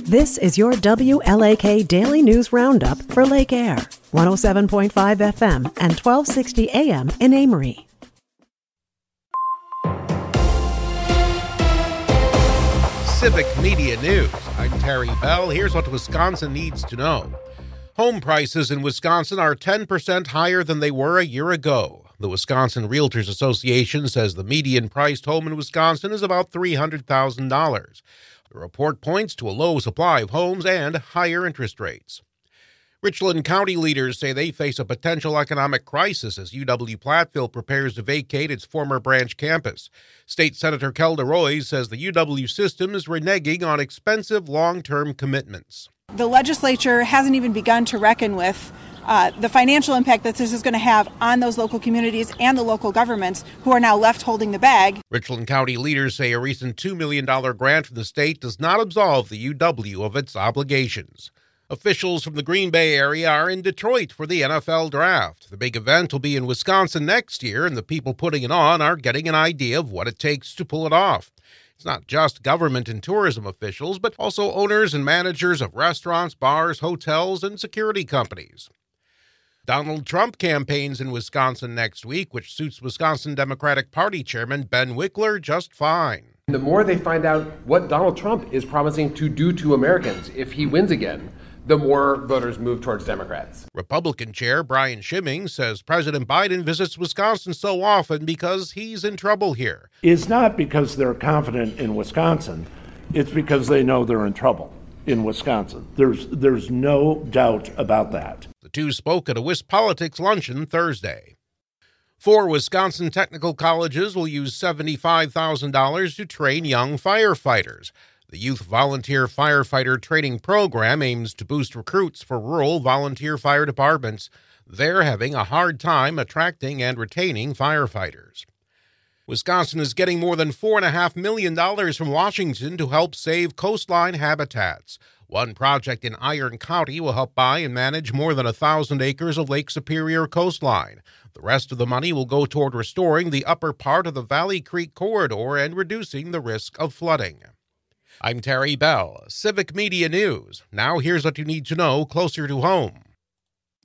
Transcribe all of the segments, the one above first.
This is your WLAK Daily News Roundup for Lake Air, 107.5 FM and 1260 AM in Amory. Civic Media News. I'm Terry Bell. Here's what Wisconsin needs to know. Home prices in Wisconsin are 10% higher than they were a year ago. The Wisconsin Realtors Association says the median priced home in Wisconsin is about $300,000. The report points to a low supply of homes and higher interest rates. Richland County leaders say they face a potential economic crisis as UW-Platteville prepares to vacate its former branch campus. State Senator Kelda Roy says the UW system is reneging on expensive long-term commitments. The legislature hasn't even begun to reckon with the financial impact that this is going to have on those local communities and the local governments who are now left holding the bag. Richland County leaders say a recent $2 million grant from the state does not absolve the UW of its obligations. Officials from the Green Bay area are in Detroit for the NFL draft. The big event will be in Wisconsin next year, and the people putting it on are getting an idea of what it takes to pull it off. It's not just government and tourism officials, but also owners and managers of restaurants, bars, hotels, and security companies. Donald Trump campaigns in Wisconsin next week, which suits Wisconsin Democratic Party Chairman Ben Wickler just fine. The more they find out what Donald Trump is promising to do to Americans if he wins again, the more voters move towards Democrats. Republican Chair Brian Schimming says President Biden visits Wisconsin so often because he's in trouble here. It's not because they're confident in Wisconsin. It's because they know they're in trouble in Wisconsin. There's no doubt about that. The two spoke at a WisPolitics luncheon Thursday. 4 Wisconsin technical colleges will use $75,000 to train young firefighters. The Youth Volunteer Firefighter Training Program aims to boost recruits for rural volunteer fire departments. They're having a hard time attracting and retaining firefighters. Wisconsin is getting more than $4.5 million from Washington to help save coastline habitats. One project in Iron County will help buy and manage more than 1,000 acres of Lake Superior coastline. The rest of the money will go toward restoring the upper part of the Valley Creek corridor and reducing the risk of flooding. I'm Terry Bell, Civic Media News. Now here's what you need to know closer to home.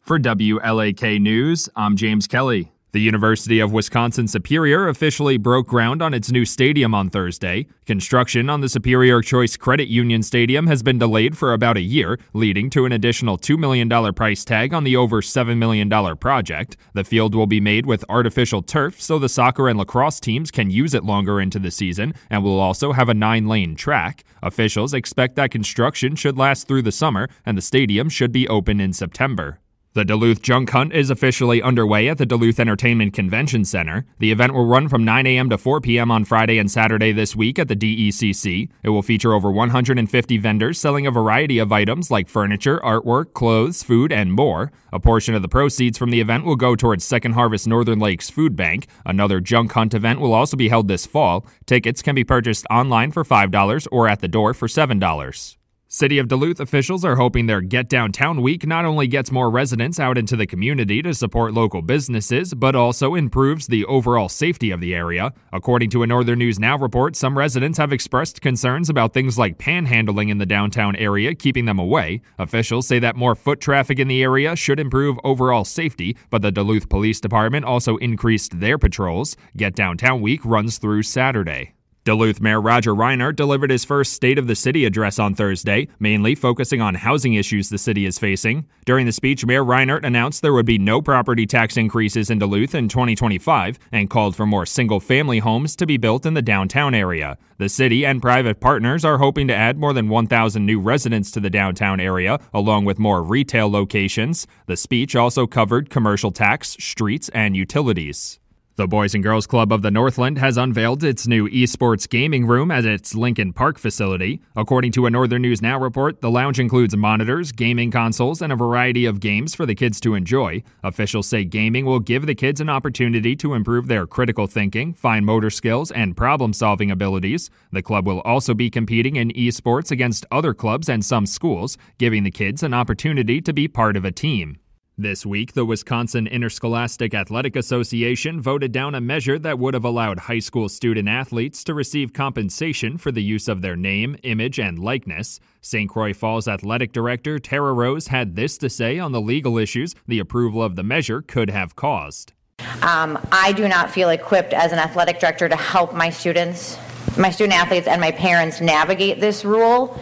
For WLAK News, I'm James Kelly. The University of Wisconsin-Superior officially broke ground on its new stadium on Thursday. Construction on the Superior Choice Credit Union Stadium has been delayed for about a year, leading to an additional $2 million price tag on the over $7 million project. The field will be made with artificial turf so the soccer and lacrosse teams can use it longer into the season, and will also have a 9-lane track. Officials expect that construction should last through the summer, and the stadium should be open in September. The Duluth Junk Hunt is officially underway at the Duluth Entertainment Convention Center. The event will run from 9 a.m. to 4 p.m. on Friday and Saturday this week at the DECC. It will feature over 150 vendors selling a variety of items like furniture, artwork, clothes, food, and more. A portion of the proceeds from the event will go towards Second Harvest Northern Lakes Food Bank. Another Junk Hunt event will also be held this fall. Tickets can be purchased online for $5 or at the door for $7. City of Duluth officials are hoping their Get Downtown Week not only gets more residents out into the community to support local businesses, but also improves the overall safety of the area. According to a Northern News Now report, some residents have expressed concerns about things like panhandling in the downtown area, keeping them away. Officials say that more foot traffic in the area should improve overall safety, but the Duluth Police Department also increased their patrols. Get Downtown Week runs through Saturday. Duluth Mayor Roger Reinert delivered his first State of the City address on Thursday, mainly focusing on housing issues the city is facing. During the speech, Mayor Reinert announced there would be no property tax increases in Duluth in 2025 and called for more single-family homes to be built in the downtown area. The city and private partners are hoping to add more than 1,000 new residents to the downtown area, along with more retail locations. The speech also covered commercial tax, streets, and utilities. The Boys and Girls Club of the Northland has unveiled its new esports gaming room at its Lincoln Park facility. According to a Northern News Now report, the lounge includes monitors, gaming consoles, and a variety of games for the kids to enjoy. Officials say gaming will give the kids an opportunity to improve their critical thinking, fine motor skills, and problem-solving abilities. The club will also be competing in esports against other clubs and some schools, giving the kids an opportunity to be part of a team. This week, the Wisconsin Interscholastic Athletic Association voted down a measure that would have allowed high school student athletes to receive compensation for the use of their name, image, and likeness. St. Croix Falls Athletic Director Tara Rose had this to say on the legal issues the approval of the measure could have caused. I do not feel equipped as an athletic director to help my student athletes and my parents navigate this rule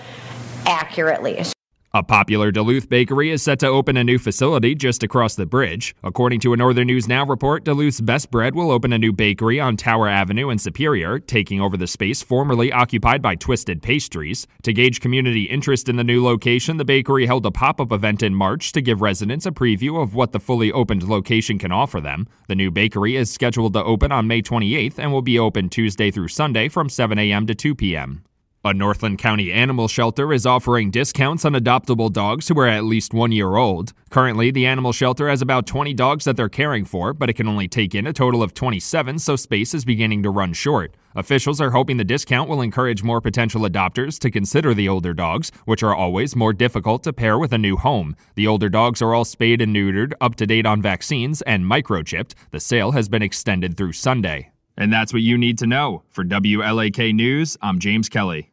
accurately. A popular Duluth bakery is set to open a new facility just across the bridge. According to a Northern News Now report, Duluth's Best Bread will open a new bakery on Tower Avenue in Superior, taking over the space formerly occupied by Twisted Pastries. To gauge community interest in the new location, the bakery held a pop-up event in March to give residents a preview of what the fully opened location can offer them. The new bakery is scheduled to open on May 28th and will be open Tuesday through Sunday from 7 a.m. to 2 p.m. A Northland County animal shelter is offering discounts on adoptable dogs who are at least 1 year old. Currently, the animal shelter has about 20 dogs that they're caring for, but it can only take in a total of 27, so space is beginning to run short. Officials are hoping the discount will encourage more potential adopters to consider the older dogs, which are always more difficult to pair with a new home. The older dogs are all spayed and neutered, up to date on vaccines, and microchipped. The sale has been extended through Sunday. And that's what you need to know. For WLAK News, I'm James Kelly.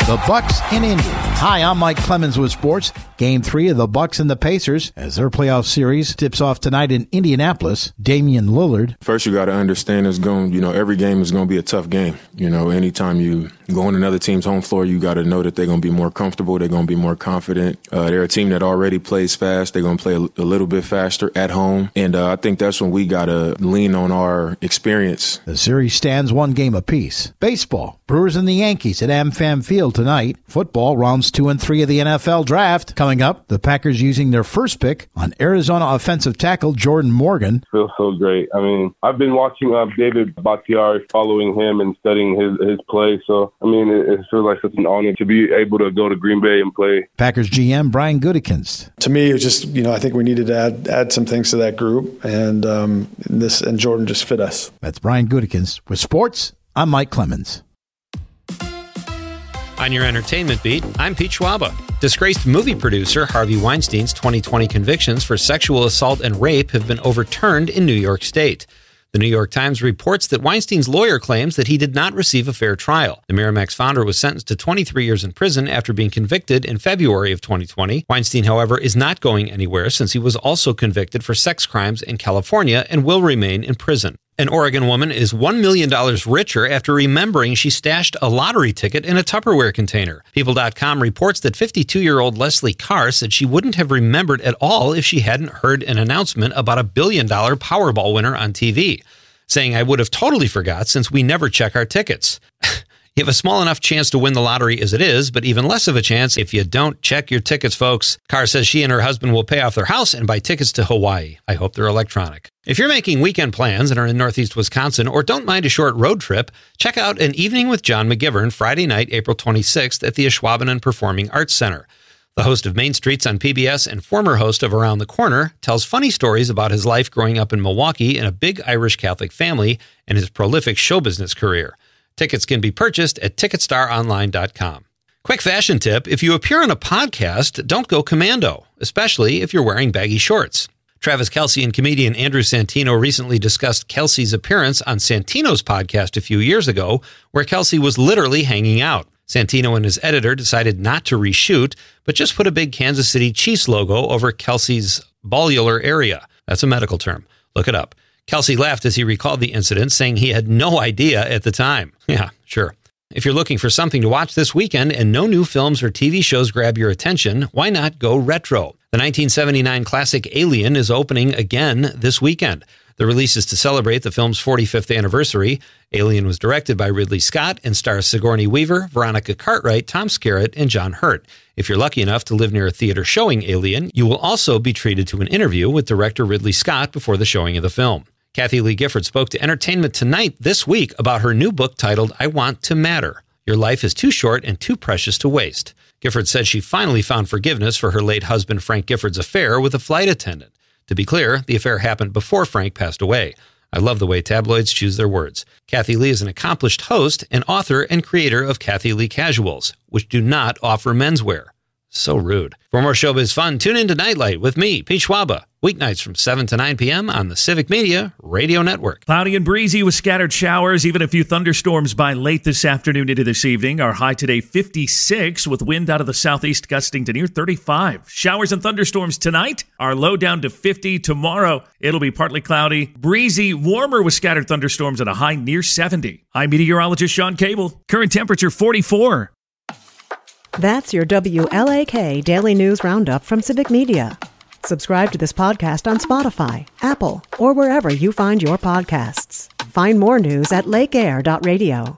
The Bucks in Indy. Hi, I'm Mike Clemens with sports. Game 3 of the Bucks and the Pacers as their playoff series tips off tonight in Indianapolis. Damian Lillard. First, you got to understand every game is going to be a tough game. Anytime you go on another team's home floor, you got to know that they're going to be more comfortable. They're going to be more confident. They're a team that already plays fast. They're going to play a little bit faster at home. And I think that's when we got to lean on our experience. The series stands 1 game apiece. Baseball. Brewers and the Yankees at AmFam Field tonight. Football, rounds 2 and 3 of the NFL draft. Coming up, the Packers using their first pick on Arizona offensive tackle Jordan Morgan. Feels so great. I've been watching David Bakhtiari, following him and studying his play. So, it feels like such an honor to be able to go to Green Bay and play. Packers GM Brian Gutekunst. To me, it was just, I think we needed to add some things to that group, and Jordan just fit us. That's Brian Gutekunst. With sports, I'm Mike Clemens. On your entertainment beat, I'm Pete Schwaba. Disgraced movie producer Harvey Weinstein's 2020 convictions for sexual assault and rape have been overturned in New York State. The New York Times reports that Weinstein's lawyer claims that he did not receive a fair trial. The Miramax founder was sentenced to 23 years in prison after being convicted in February of 2020. Weinstein, however, is not going anywhere since he was also convicted for sex crimes in California and will remain in prison. An Oregon woman is $1 million richer after remembering she stashed a lottery ticket in a Tupperware container. People.com reports that 52-year-old Leslie Carr said she wouldn't have remembered at all if she hadn't heard an announcement about a $1 billion Powerball winner on TV, saying, "I would have totally forgot since we never check our tickets." You have a small enough chance to win the lottery as it is, but even less of a chance if you don't check your tickets, folks. Carr says she and her husband will pay off their house and buy tickets to Hawaii. I hope they're electronic. If you're making weekend plans and are in Northeast Wisconsin or don't mind a short road trip, check out An Evening with John McGivern Friday night, April 26th at the Ashwaubenon Performing Arts Center. The host of Main Streets on PBS and former host of Around the Corner tells funny stories about his life growing up in Milwaukee in a big Irish Catholic family and his prolific show business career. Tickets can be purchased at TicketStarOnline.com. Quick fashion tip: if you appear on a podcast, don't go commando, especially if you're wearing baggy shorts. Travis Kelce and comedian Andrew Santino recently discussed Kelce's appearance on Santino's podcast a few years ago, where Kelce was literally hanging out. Santino and his editor decided not to reshoot, but just put a big Kansas City Chiefs logo over Kelce's ballular area. That's a medical term. Look it up. Kelce laughed as he recalled the incident, saying he had no idea at the time. Yeah, sure. If you're looking for something to watch this weekend and no new films or TV shows grab your attention, why not go retro? The 1979 classic Alien is opening again this weekend. The release is to celebrate the film's 45th anniversary. Alien was directed by Ridley Scott and stars Sigourney Weaver, Veronica Cartwright, Tom Skerritt, and John Hurt. If you're lucky enough to live near a theater showing Alien, you will also be treated to an interview with director Ridley Scott before the showing of the film. Kathy Lee Gifford spoke to Entertainment Tonight this week about her new book titled I Want to Matter. Your life is too short and too precious to waste. Gifford said she finally found forgiveness for her late husband Frank Gifford's affair with a flight attendant. To be clear, the affair happened before Frank passed away. I love the way tabloids choose their words. Kathy Lee is an accomplished host and author and creator of Kathy Lee Casuals, which do not offer menswear. So rude. For more showbiz fun, tune in to Nightlight with me, Pete Schwaba, weeknights from 7 to 9 p.m. on the Civic Media Radio Network. Cloudy and breezy with scattered showers, even a few thunderstorms by late this afternoon into this evening. Our high today 56 with wind out of the southeast gusting to near 35. Showers and thunderstorms tonight. Our low down to 50. Tomorrow it'll be partly cloudy, breezy, warmer with scattered thunderstorms at a high near 70. I'm meteorologist Sean Cable. Current temperature 44. That's your WLAK Daily News Roundup from Civic Media. Subscribe to this podcast on Spotify, Apple, or wherever you find your podcasts. Find more news at lakeair.radio.